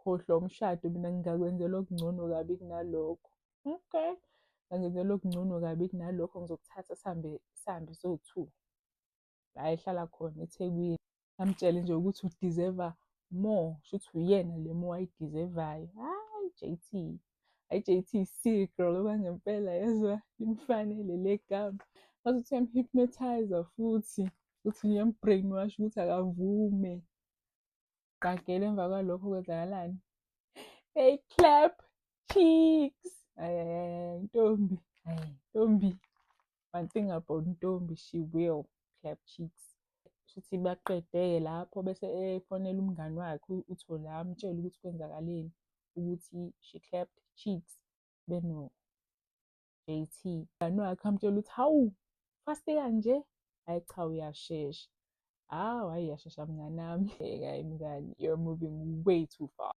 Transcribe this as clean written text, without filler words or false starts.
Khohlwa umshado, mina ngingakwenzela okungcono kabi kunalokho. Okay, ngingakwenzelwa okungcono kabi kunalokho, ngizokuthatha sihambe so-two la ehlala khona eThekwini. Ngamtshela nje ukuthi u-deserve-a more, kushuthi uyena le more ayidizevayo. Hhayi J_T, hhayi J_T is-sick girl okwangempela, yezwa limfanele le gama. Ngazuthi uyam-hypnotise-a futhi ukuthi ngiyam-brainwash ukuthi akavume. Qagela emva kwalokho kwenzakalani? They clap cheeks. Hhayi Ntombi, hhayi Ntombi. One thing about Ntombi, she will clap cheeks. Shuthi baqede-ke lapho bese efonela umngani wakhe uThola amtshele ukuthi kwenzakaleni, ukuthi she clapped cheeks beno-J_T. Umngani wakhe amtshela ukuthi, hawu fast kanje? Hhayi cha uyashesha. Hawu hhayi uyashesha mnganami. Hhayi mngani, you're moving way too fast.